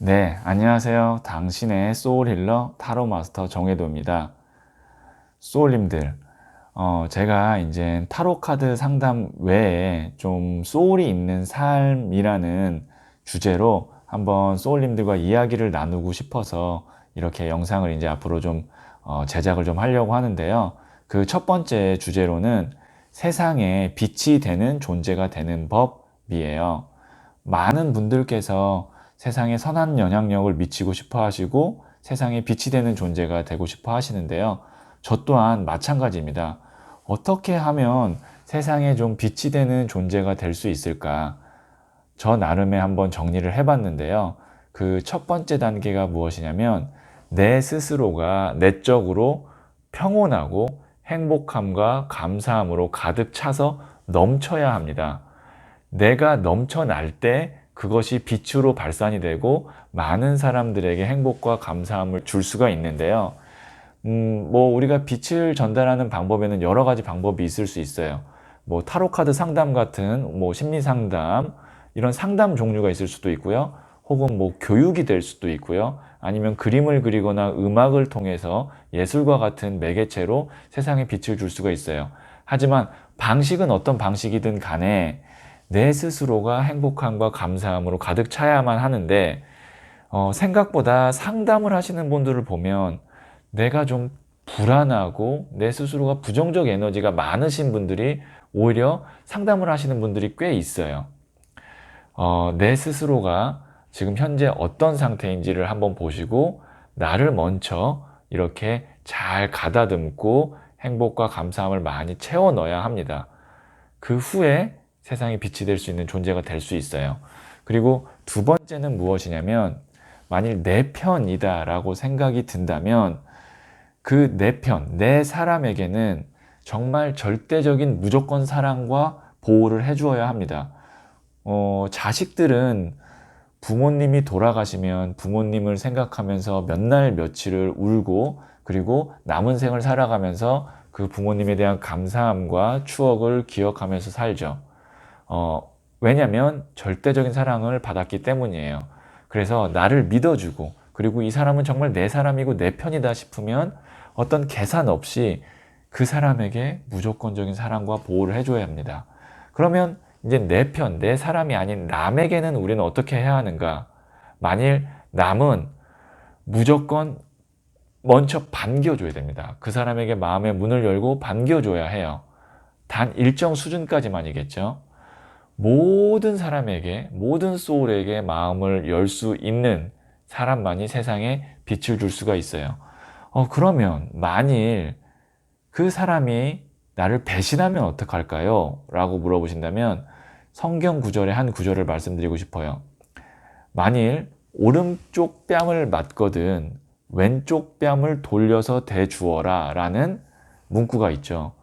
네, 안녕하세요. 당신의 소울 힐러 타로 마스터 정혜도입니다. 소울님들, 제가 이제 타로 카드 상담 외에 좀 소울이 있는 삶이라는 주제로 한번 소울님들과 이야기를 나누고 싶어서 이렇게 영상을 이제 앞으로 좀 제작을 좀 하려고 하는데요. 그 첫 번째 주제로는 세상에 빛이 되는 존재가 되는 법이에요. 많은 분들께서 세상에 선한 영향력을 미치고 싶어 하시고 세상에 빛이 되는 존재가 되고 싶어 하시는데요. 저 또한 마찬가지입니다. 어떻게 하면 세상에 좀 빛이 되는 존재가 될 수 있을까? 저 나름의 한번 정리를 해봤는데요. 그 첫 번째 단계가 무엇이냐면 내 스스로가 내적으로 평온하고 행복함과 감사함으로 가득 차서 넘쳐야 합니다. 내가 넘쳐날 때 그것이 빛으로 발산이 되고 많은 사람들에게 행복과 감사함을 줄 수가 있는데요. 뭐 우리가 빛을 전달하는 방법에는 여러 가지 방법이 있을 수 있어요. 뭐 타로카드 상담 같은 뭐 심리 상담 이런 상담 종류가 있을 수도 있고요. 혹은 뭐 교육이 될 수도 있고요. 아니면 그림을 그리거나 음악을 통해서 예술과 같은 매개체로 세상에 빛을 줄 수가 있어요. 하지만 방식은 어떤 방식이든 간에 내 스스로가 행복함과 감사함으로 가득 차야만 하는데 생각보다 상담을 하시는 분들을 보면 내가 좀 불안하고 내 스스로가 부정적 에너지가 많으신 분들이 오히려 상담을 하시는 분들이 꽤 있어요. 내 스스로가 지금 현재 어떤 상태인지를 한번 보시고 나를 먼저 이렇게 잘 가다듬고 행복과 감사함을 많이 채워 넣어야 합니다. 그 후에 세상에 빛이 될 수 있는 존재가 될 수 있어요. 그리고 두 번째는 무엇이냐면 만일 내 편이다 라고 생각이 든다면 그 내 편, 내 사람에게는 정말 절대적인 무조건 사랑과 보호를 해주어야 합니다. 자식들은 부모님이 돌아가시면 부모님을 생각하면서 몇 날 며칠을 울고 그리고 남은 생을 살아가면서 그 부모님에 대한 감사함과 추억을 기억하면서 살죠. 왜냐면 절대적인 사랑을 받았기 때문이에요. 그래서 나를 믿어주고 그리고 이 사람은 정말 내 사람이고 내 편이다 싶으면 어떤 계산 없이 그 사람에게 무조건적인 사랑과 보호를 해줘야 합니다. 그러면 이제 내 편, 내 사람이 아닌 남에게는 우리는 어떻게 해야 하는가? 만일 남은 무조건 먼저 반겨줘야 됩니다. 그 사람에게 마음의 문을 열고 반겨줘야 해요. 단 일정 수준까지만이겠죠. 모든 사람에게, 모든 소울에게 마음을 열 수 있는 사람만이 세상에 빛을 줄 수가 있어요. 그러면 만일 그 사람이 나를 배신하면 어떡할까요? 라고 물어보신다면 성경 구절의 한 구절을 말씀드리고 싶어요. 만일 오른쪽 뺨을 맞거든 왼쪽 뺨을 돌려서 대주어라 라는 문구가 있죠.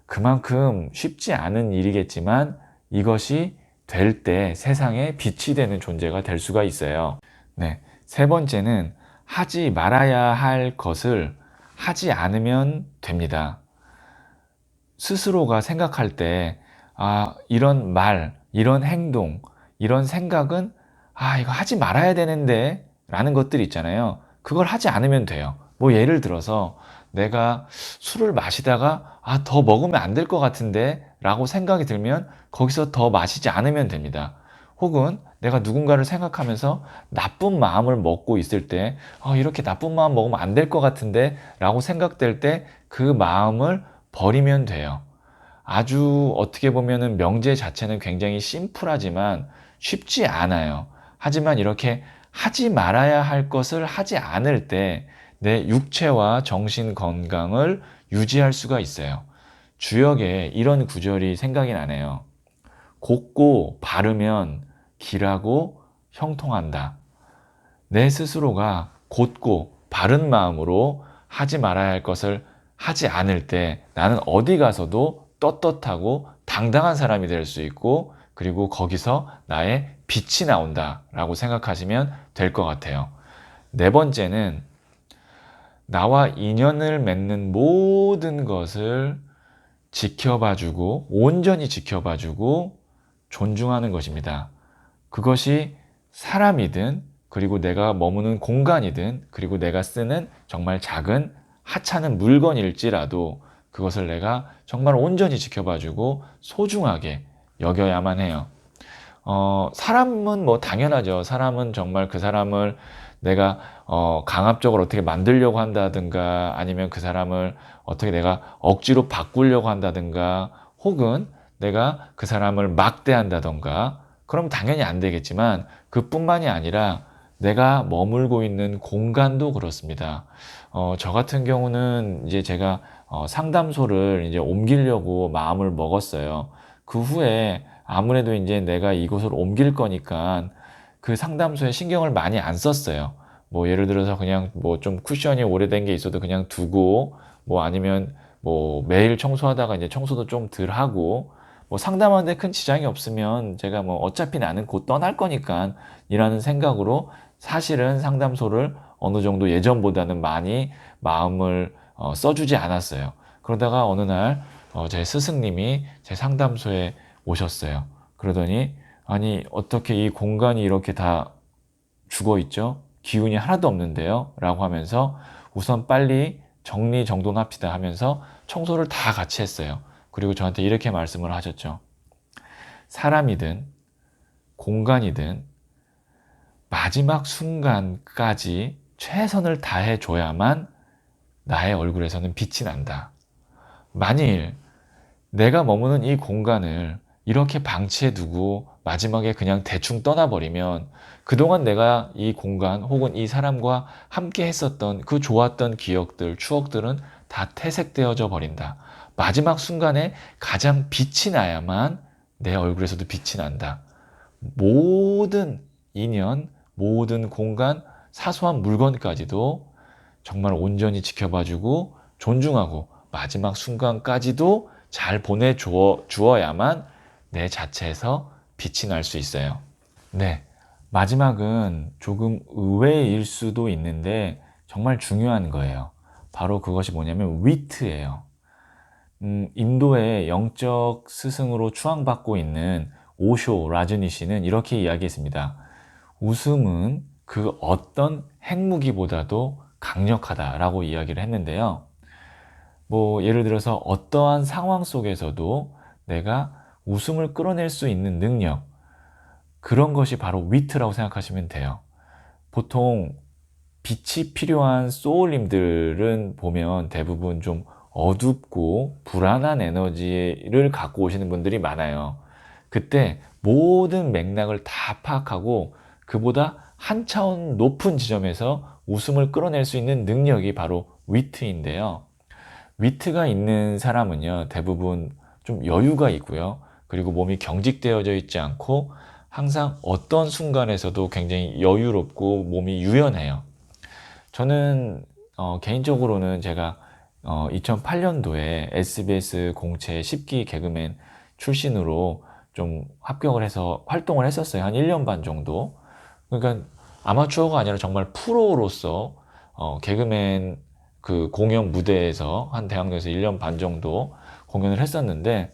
그만큼 쉽지 않은 일이겠지만 이것이 될 때 세상에 빛이 되는 존재가 될 수가 있어요. 네. 세 번째는 하지 말아야 할 것을 하지 않으면 됩니다. 스스로가 생각할 때, 이런 말, 이런 행동, 이런 생각은, 이거 하지 말아야 되는데, 라는 것들이 있잖아요. 그걸 하지 않으면 돼요. 뭐 예를 들어서 내가 술을 마시다가, 더 먹으면 안 될 것 같은데, 라고 생각이 들면 거기서 더 마시지 않으면 됩니다. 혹은 내가 누군가를 생각하면서 나쁜 마음을 먹고 있을 때, 이렇게 나쁜 마음 먹으면 안 될 것 같은데, 라고 생각될 때 그 마음을 버리면 돼요. 아주 어떻게 보면은 명제 자체는 굉장히 심플하지만 쉽지 않아요. 하지만 이렇게 하지 말아야 할 것을 하지 않을 때 내 육체와 정신 건강을 유지할 수가 있어요. 주역에 이런 구절이 생각이 나네요. 곱고 바르면 길하고 형통한다. 내 스스로가 곧고 바른 마음으로 하지 말아야 할 것을 하지 않을 때 나는 어디 가서도 떳떳하고 당당한 사람이 될 수 있고 그리고 거기서 나의 빛이 나온다 라고 생각하시면 될 것 같아요. 네 번째는 나와 인연을 맺는 모든 것을 지켜봐주고 온전히 지켜봐주고 존중하는 것입니다. 그것이 사람이든 그리고 내가 머무는 공간이든, 그리고 내가 쓰는 정말 작은 하찮은 물건일지라도 그것을 내가 정말 온전히 지켜봐주고 소중하게 여겨야만 해요. 사람은 뭐 당연하죠. 사람은 정말 그 사람을 내가 강압적으로 어떻게 만들려고 한다든가, 아니면 그 사람을 어떻게 내가 억지로 바꾸려고 한다든가, 혹은 내가 그 사람을 막대한다던가, 그럼 당연히 안 되겠지만, 그뿐만이 아니라 내가 머물고 있는 공간도 그렇습니다. 저 같은 경우는 이제 제가 상담소를 이제 옮기려고 마음을 먹었어요. 그 후에 아무래도 이제 내가 이곳을 옮길 거니까 그 상담소에 신경을 많이 안 썼어요. 뭐 예를 들어서 그냥 뭐 좀 쿠션이 오래된 게 있어도 그냥 두고, 뭐 아니면 뭐 매일 청소하다가 이제 청소도 좀 덜 하고, 뭐 상담하는데 큰 지장이 없으면 제가 뭐 어차피 나는 곧 떠날 거니까 이라는 생각으로 사실은 상담소를 어느 정도 예전보다는 많이 마음을 써주지 않았어요. 그러다가 어느 날 제 스승님이 제 상담소에 오셨어요. 그러더니 아니 어떻게 이 공간이 이렇게 다 죽어 있죠? 기운이 하나도 없는데요? 라고 하면서 우선 빨리 정리정돈합시다 하면서 청소를 다 같이 했어요. 그리고 저한테 이렇게 말씀을 하셨죠. 사람이든 공간이든 마지막 순간까지 최선을 다해줘야만 나의 얼굴에서는 빛이 난다. 만일 내가 머무는 이 공간을 이렇게 방치해두고 마지막에 그냥 대충 떠나버리면 그동안 내가 이 공간 혹은 이 사람과 함께 했었던 그 좋았던 기억들, 추억들은 다 퇴색되어져 버린다. 마지막 순간에 가장 빛이 나야만 내 얼굴에서도 빛이 난다. 모든 인연, 모든 공간, 사소한 물건까지도 정말 온전히 지켜봐주고 존중하고 마지막 순간까지도 잘 보내주어야만 내 자체에서 빛이 날 수 있어요. 네. 마지막은 조금 의외일 수도 있는데 정말 중요한 거예요. 바로 그것이 뭐냐면 위트예요. 인도의 영적 스승으로 추앙받고 있는 오쇼 라즈니시는 이렇게 이야기했습니다. 웃음은 그 어떤 핵무기보다도 강력하다라고 이야기를 했는데요. 뭐 예를 들어서 어떠한 상황 속에서도 내가 웃음을 끌어낼 수 있는 능력, 그런 것이 바로 위트라고 생각하시면 돼요. 보통 빛이 필요한 소울님들은 보면 대부분 좀 어둡고 불안한 에너지를 갖고 오시는 분들이 많아요. 그때 모든 맥락을 다 파악하고 그보다 한 차원 높은 지점에서 웃음을 끌어낼 수 있는 능력이 바로 위트인데요. 위트가 있는 사람은요, 대부분 좀 여유가 있고요. 그리고 몸이 경직되어져 있지 않고 항상 어떤 순간에서도 굉장히 여유롭고 몸이 유연해요. 저는 개인적으로는 제가 2008년도에 SBS 공채 10기 개그맨 출신으로 좀 합격을 해서 활동을 했었어요. 한 1년 반 정도. 그러니까 아마추어가 아니라 정말 프로로서 개그맨 그 공연 무대에서 한 대학로에서 1년 반 정도 공연을 했었는데,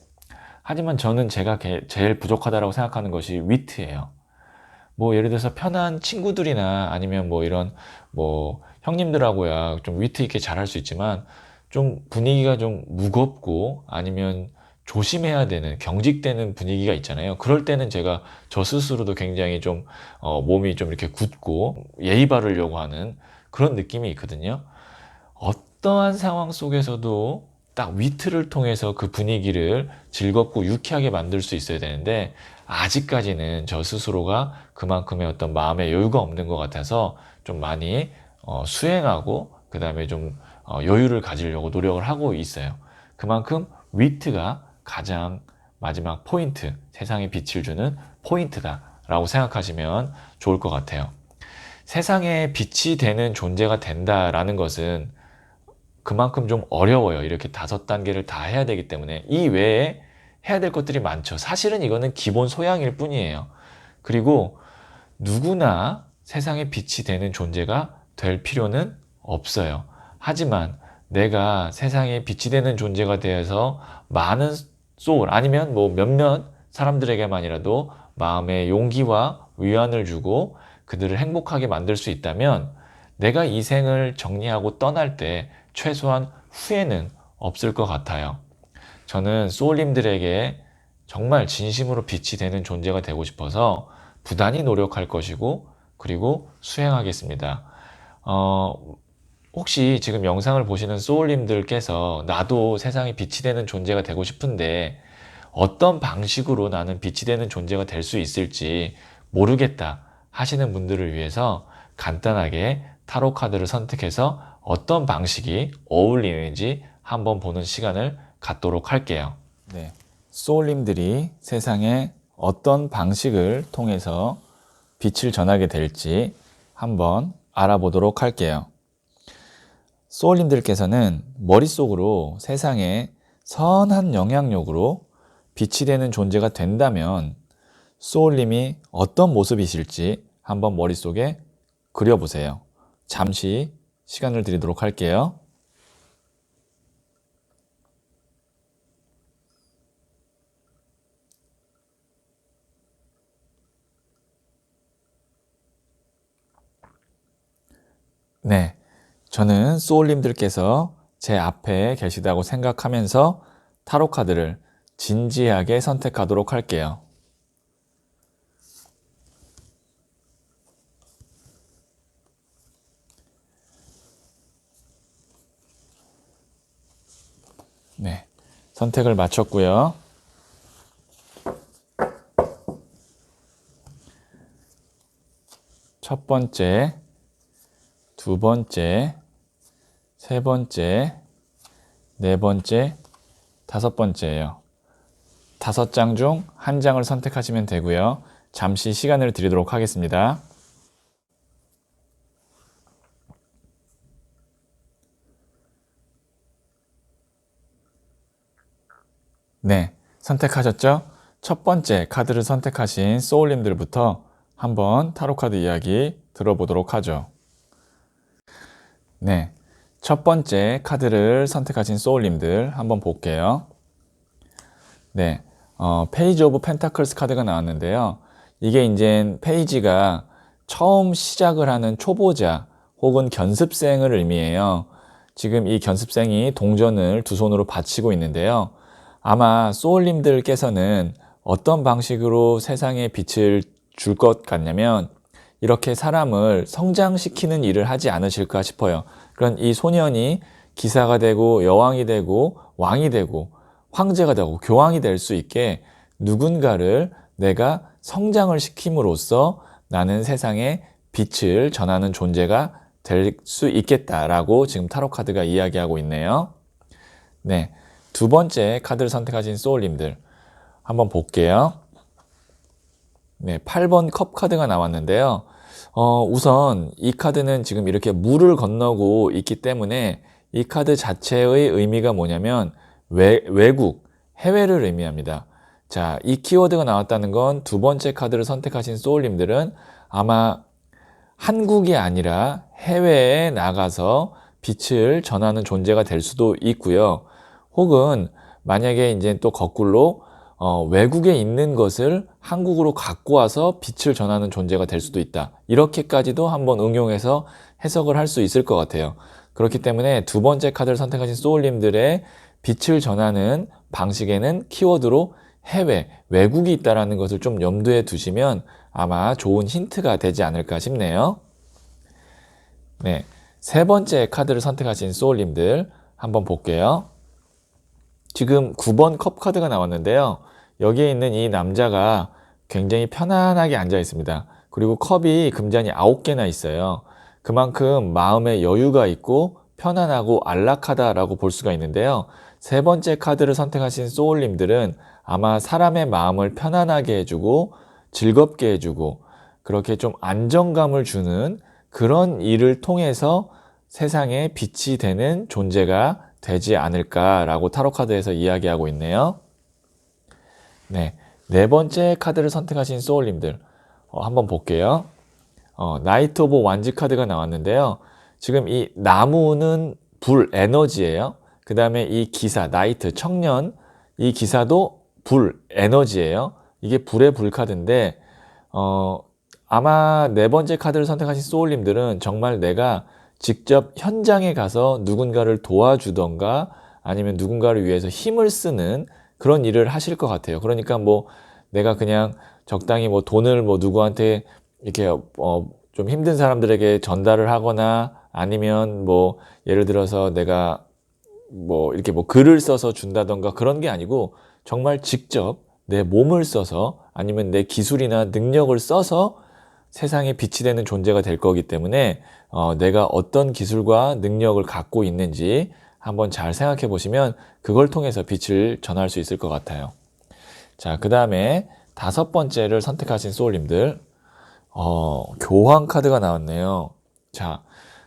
하지만 저는 제가 제일 부족하다고 생각하는 것이 위트예요. 뭐 예를 들어서 편한 친구들이나 아니면 뭐 이런 뭐 형님들하고야 좀 위트 있게 잘할 수 있지만, 좀 분위기가 좀 무겁고 아니면 조심해야 되는 경직되는 분위기가 있잖아요. 그럴 때는 제가 저 스스로도 굉장히 좀 몸이 좀 이렇게 굳고 예의 바르려고 하는 그런 느낌이 있거든요. 어떠한 상황 속에서도 딱 위트를 통해서 그 분위기를 즐겁고 유쾌하게 만들 수 있어야 되는데, 아직까지는 저 스스로가 그만큼의 어떤 마음의 여유가 없는 것 같아서 좀 많이 수행하고 그 다음에 좀 여유를 가지려고 노력을 하고 있어요. 그만큼 위트가 가장 마지막 포인트, 세상에 빛을 주는 포인트다 라고 생각하시면 좋을 것 같아요. 세상에 빛이 되는 존재가 된다라는 것은 그만큼 좀 어려워요. 이렇게 5단계를 다 해야 되기 때문에. 이 외에 해야 될 것들이 많죠. 사실은 이거는 기본 소양일 뿐이에요. 그리고 누구나 세상에 빛이 되는 존재가 될 필요는 없어요. 하지만 내가 세상에 빛이 되는 존재가 되어서 많은 소울, 아니면 뭐 몇몇 사람들에게만이라도 마음의 용기와 위안을 주고 그들을 행복하게 만들 수 있다면 내가 이 생을 정리하고 떠날 때 최소한 후회는 없을 것 같아요. 저는 소울님들에게 정말 진심으로 빛이 되는 존재가 되고 싶어서 부단히 노력할 것이고 그리고 수행하겠습니다. 혹시 지금 영상을 보시는 소울님들께서 나도 세상에 빛이 되는 존재가 되고 싶은데 어떤 방식으로 나는 빛이 되는 존재가 될 수 있을지 모르겠다 하시는 분들을 위해서 간단하게 타로 카드를 선택해서 어떤 방식이 어울리는지 한번 보는 시간을 갖도록 할게요. 네, 소울님들이 세상에 어떤 방식을 통해서 빛을 전하게 될지 한번 알아보도록 할게요. 소울님들께서는 머릿속으로 세상에 선한 영향력으로 빛이 되는 존재가 된다면 소울님이 어떤 모습이실지 한번 머릿속에 그려보세요. 잠시 시간을 드리도록 할게요. 네, 저는 소울님들께서 제 앞에 계시다고 생각하면서 타로 카드를 진지하게 선택하도록 할게요. 네, 선택을 마쳤고요. 첫 번째, 두 번째, 세 번째, 네 번째, 다섯 번째예요. 5장 중 한 장을 선택하시면 되고요. 잠시 시간을 드리도록 하겠습니다. 네, 선택하셨죠? 첫 번째 카드를 선택하신 소울님들부터 한번 타로 카드 이야기 들어보도록 하죠. 네, 첫 번째 카드를 선택하신 소울님들 한번 볼게요. 네, 페이지 오브 펜타클스 카드가 나왔는데요. 이게 이제 페이지가 처음 시작을 하는 초보자 혹은 견습생을 의미해요. 지금 이 견습생이 동전을 두 손으로 받치고 있는데요. 아마 소울님들께서는 어떤 방식으로 세상에 빛을 줄 것 같냐면 이렇게 사람을 성장시키는 일을 하지 않으실까 싶어요. 그런 이 소년이 기사가 되고 여왕이 되고 왕이 되고 황제가 되고 교황이 될 수 있게 누군가를 내가 성장을 시킴으로써 나는 세상에 빛을 전하는 존재가 될 수 있겠다라고 지금 타로 카드가 이야기하고 있네요. 네, 두 번째 카드를 선택하신 소울님들 한번 볼게요. 네, 8번 컵 카드가 나왔는데요. 우선 이 카드는 지금 이렇게 물을 건너고 있기 때문에 이 카드 자체의 의미가 뭐냐면 외국, 해외를 의미합니다. 자, 이 키워드가 나왔다는 건 두 번째 카드를 선택하신 소울님들은 아마 한국이 아니라 해외에 나가서 빛을 전하는 존재가 될 수도 있고요. 혹은 만약에 이제 또 거꾸로 외국에 있는 것을 한국으로 갖고 와서 빛을 전하는 존재가 될 수도 있다. 이렇게까지도 한번 응용해서 해석을 할 수 있을 것 같아요. 그렇기 때문에 두 번째 카드를 선택하신 소울님들의 빛을 전하는 방식에는 키워드로 해외, 외국이 있다는 것을 좀 염두에 두시면 아마 좋은 힌트가 되지 않을까 싶네요. 네, 세 번째 카드를 선택하신 소울님들 한번 볼게요. 지금 9번 컵 카드가 나왔는데요. 여기에 있는 이 남자가 굉장히 편안하게 앉아 있습니다. 그리고 컵이 금잔이 9개나 있어요. 그만큼 마음에 여유가 있고 편안하고 안락하다라고 볼 수가 있는데요. 세 번째 카드를 선택하신 소울님들은 아마 사람의 마음을 편안하게 해주고 즐겁게 해주고 그렇게 좀 안정감을 주는 그런 일을 통해서 세상에 빛이 되는 존재가 되지 않을까라고 타로 카드에서 이야기하고 있네요. 네, 네 번째 카드를 선택하신 소울님들 한번 볼게요. 나이트 오브 완즈 카드가 나왔는데요. 지금 이 나무는 불, 에너지예요. 그 다음에 이 기사, 나이트, 청년, 이 기사도 불, 에너지예요. 이게 불의 불 카드인데 아마 네 번째 카드를 선택하신 소울님들은 정말 내가 직접 현장에 가서 누군가를 도와주던가 아니면 누군가를 위해서 힘을 쓰는 그런 일을 하실 것 같아요. 그러니까 뭐 내가 그냥 적당히 뭐 돈을 뭐 누구한테 이렇게 좀 힘든 사람들에게 전달을 하거나 아니면 뭐 예를 들어서 내가 뭐 이렇게 뭐 글을 써서 준다던가 그런 게 아니고 정말 직접 내 몸을 써서 아니면 내 기술이나 능력을 써서 세상에 빛이 되는 존재가 될 거기 때문에 내가 어떤 기술과 능력을 갖고 있는지 한번 잘 생각해 보시면 그걸 통해서 빛을 전할 수 있을 것 같아요. 자, 그 다음에 다섯 번째를 선택하신 소울님들, 교황 카드가 나왔네요. 자,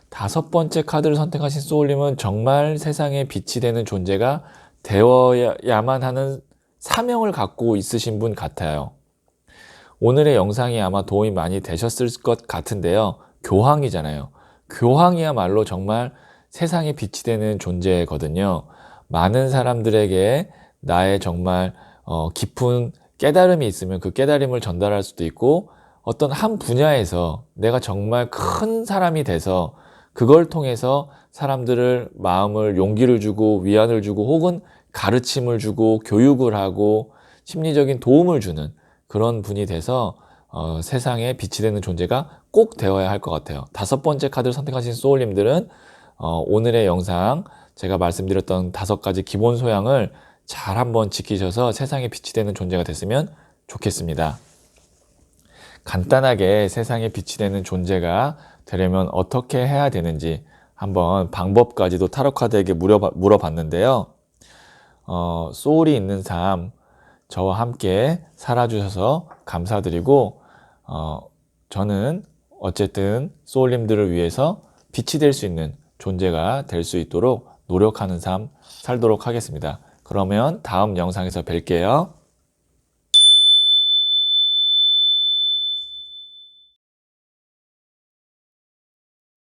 다섯 번째 카드를 선택하신 소울님은 정말 세상에 빛이 되는 존재가 되어야만 하는 사명을 갖고 있으신 분 같아요. 오늘의 영상이 아마 도움이 많이 되셨을 것 같은데요. 교황이잖아요. 교황이야말로 정말 세상에 빛이 되는 존재거든요. 많은 사람들에게 나의 정말 깊은 깨달음이 있으면 그 깨달음을 전달할 수도 있고 어떤 한 분야에서 내가 정말 큰 사람이 돼서 그걸 통해서 사람들을 마음을 용기를 주고 위안을 주고 혹은 가르침을 주고 교육을 하고 심리적인 도움을 주는 그런 분이 돼서 세상에 빛이 되는 존재가 꼭 되어야 할 것 같아요. 다섯 번째 카드를 선택하신 소울님들은 오늘의 영상 제가 말씀드렸던 다섯 가지 기본 소양을 잘 한번 지키셔서 세상에 빛이 되는 존재가 됐으면 좋겠습니다. 간단하게 세상에 빛이 되는 존재가 되려면 어떻게 해야 되는지 한번 방법까지도 타로 카드에게 물어봤는데요. 소울이 있는 삶 저와 함께 살아주셔서 감사드리고 저는 어쨌든 소울님들을 위해서 빛이 될 수 있는 존재가 될 수 있도록 노력하는 삶 살도록 하겠습니다. 그러면 다음 영상에서 뵐게요.